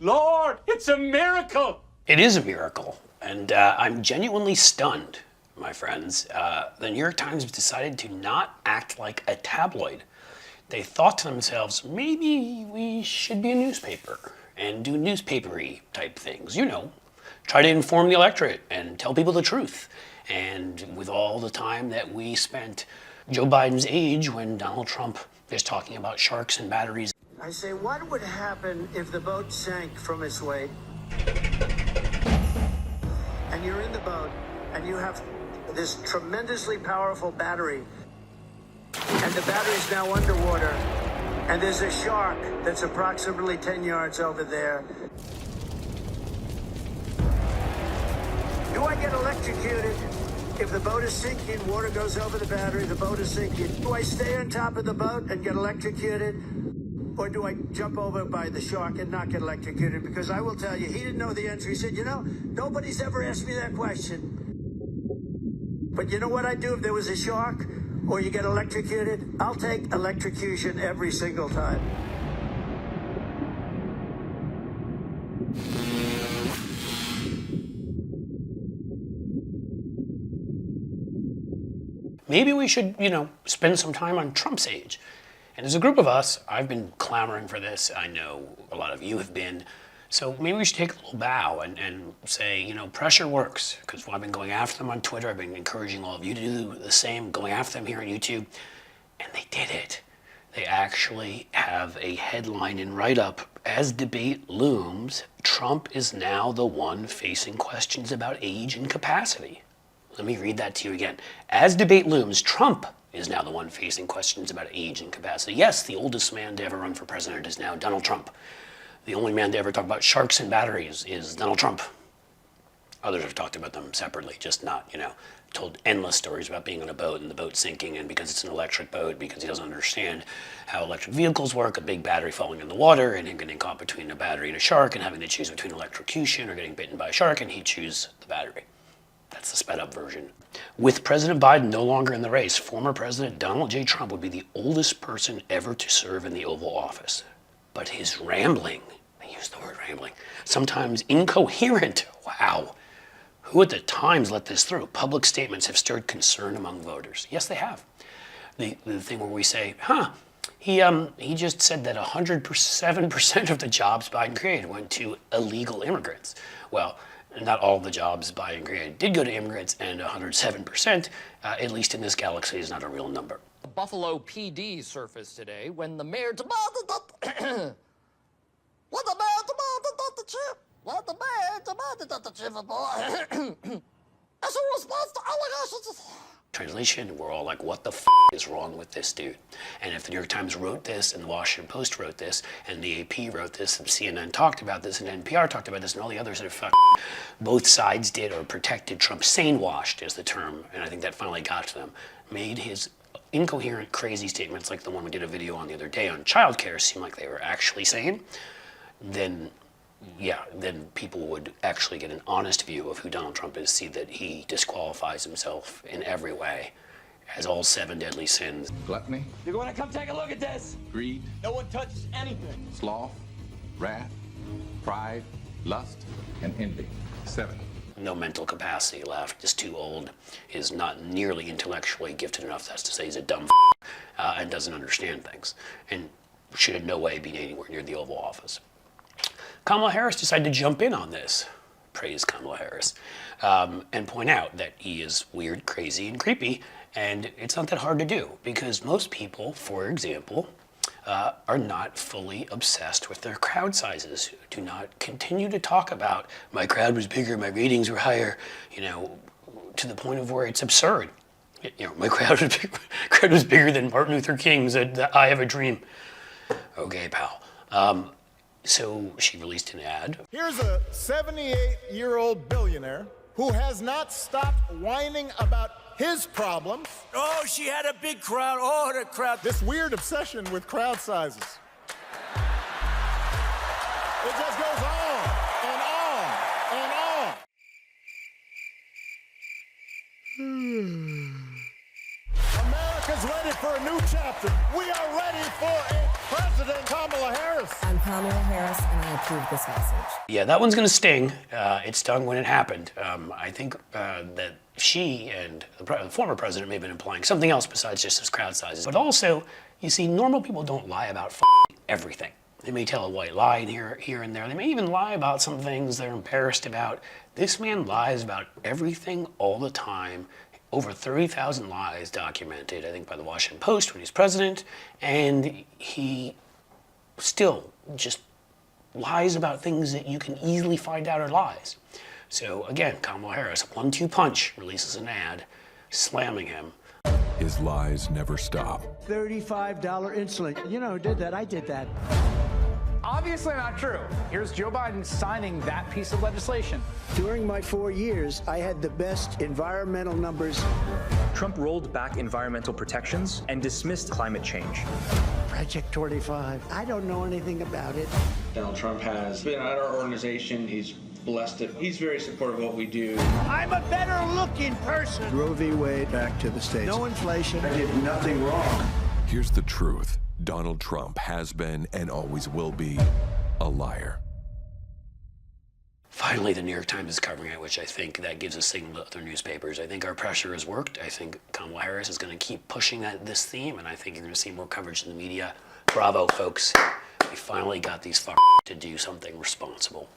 Lord, it's a miracle. It is a miracle, and I'm genuinely stunned, my friends. The New York Times decided to not act like a tabloid. They thought to themselves, maybe we should be a newspaper and do newspapery type things, you know, try to inform the electorate and tell people the truth. And with all the time that we spent Joe Biden's age when Donald Trump is talking about sharks and batteries. I say, what would happen if the boat sank from its weight? And you're in the boat, and you have this tremendously powerful battery, and the battery's now underwater, and there's a shark that's approximately 10 yards over there. Do I get electrocuted? If the boat is sinking, water goes over the battery, the boat is sinking. Do I stay on top of the boat and get electrocuted? Or do I jump over by the shark and not get electrocuted? Because I will tell you, he didn't know the answer. He said, you know, nobody's ever asked me that question. But you know what I'd do if there was a shark or you get electrocuted? I'll take electrocution every single time. Maybe we should, you know, spend some time on Trump's age. And as a group of us, I've been clamoring for this. I know a lot of you have been. So maybe we should take a little bow and say, you know, pressure works. Because I've been going after them on Twitter. I've been encouraging all of you to do the same, going after them here on YouTube. And they did it. They actually have a headline in write-up. As debate looms, Trump is now the one facing questions about age and capacity. Let me read that to you again. As debate looms, Trump is now the one facing questions about age and capacity. Yes, the oldest man to ever run for president is now Donald Trump. The only man to ever talk about sharks and batteries is Donald Trump. Others have talked about them separately, just not, you know, told endless stories about being on a boat and the boat sinking, and because it's an electric boat, because he doesn't understand how electric vehicles work, a big battery falling in the water, and him getting caught between a battery and a shark, and having to choose between electrocution or getting bitten by a shark, and he'd choose the battery. That's the sped up version. With President Biden no longer in the race, former President Donald J. Trump would be the oldest person ever to serve in the Oval Office. But his rambling, I use the word rambling, sometimes incoherent, wow. Who at the Times let this through? Public statements have stirred concern among voters. Yes, they have. The thing where we say, he just said that 107% of the jobs Biden created went to illegal immigrants. Well, not all the jobs Biden created did go to immigrants, and 107%, at least in this galaxy, is not a real number. Buffalo PD surfaced today when the mayor demanded that the chip. When the mayor demanded that the chip as a response to allegations. Translation, we're all like, what the is wrong with this dude? And if the New York Times wrote this, and the Washington Post wrote this, and the AP wrote this, and CNN talked about this, and NPR talked about this, and all the others that have both sides did or protected Trump, sane-washed is the term, and I think that finally got to them, made his incoherent, crazy statements like the one we did a video on the other day on childcare seem like they were actually sane, then people would actually get an honest view of who Donald Trump is, see that he disqualifies himself in every way, has all 7 deadly sins. Gluttony. You're going to come take a look at this. Greed. No one touches anything. Sloth. Wrath. Pride. Lust. And envy. 7. No mental capacity left, is too old, is not nearly intellectually gifted enough, that's to say he's a dumb and doesn't understand things, and should in no way be anywhere near the Oval Office. Kamala Harris decided to jump in on this, praise Kamala Harris, and point out that he is weird, crazy, and creepy, and it's not that hard to do, because most people, for example, are not fully obsessed with their crowd sizes, do not continue to talk about, my crowd was bigger, my ratings were higher, you know, to the point of where it's absurd. You know, my crowd was bigger than Martin Luther King's I Have a Dream. Okay, pal. So she released an ad. Here's a 78-year-old billionaire who has not stopped whining about his problems. Oh, she had a big crowd. Oh, the crowd. This weird obsession with crowd sizes. It just goes on and on and on. America's ready for a new chapter. We are ready for a president President Kamala Harris. I'm Kamala Harris, and I approve this message. Yeah, that one's going to sting. It stung when it happened. I think that she and the former president may have been implying something else besides just his crowd sizes. But also, you see, normal people don't lie about everything. They may tell a white lie here and there. They may even lie about some things they're embarrassed about. This man lies about everything all the time. Over 30,000 lies documented, I think, by the Washington Post when he's president. And he still just lies about things that you can easily find out are lies. So again, Kamala Harris, 1-2 punch, releases an ad slamming him. His lies never stop. $35 insulin. You know who did that? I did that. Obviously not true. Here's Joe Biden signing that piece of legislation. During my 4 years, I had the best environmental numbers. Trump rolled back environmental protections and dismissed climate change. Project 25. I don't know anything about it. Donald Trump has been at our organization. He's blessed it. He's very supportive of what we do. I'm a better looking person. Roe v. Wade back to the States. No inflation. I did nothing wrong. Here's the truth. Donald Trump has been and always will be a liar. Finally, the New York Times is covering it, which I think that gives a signal to other newspapers. I think our pressure has worked. I think Kamala Harris is going to keep pushing this theme, and I think you're going to see more coverage in the media. Bravo, folks. We finally got these fuckers to do something responsible.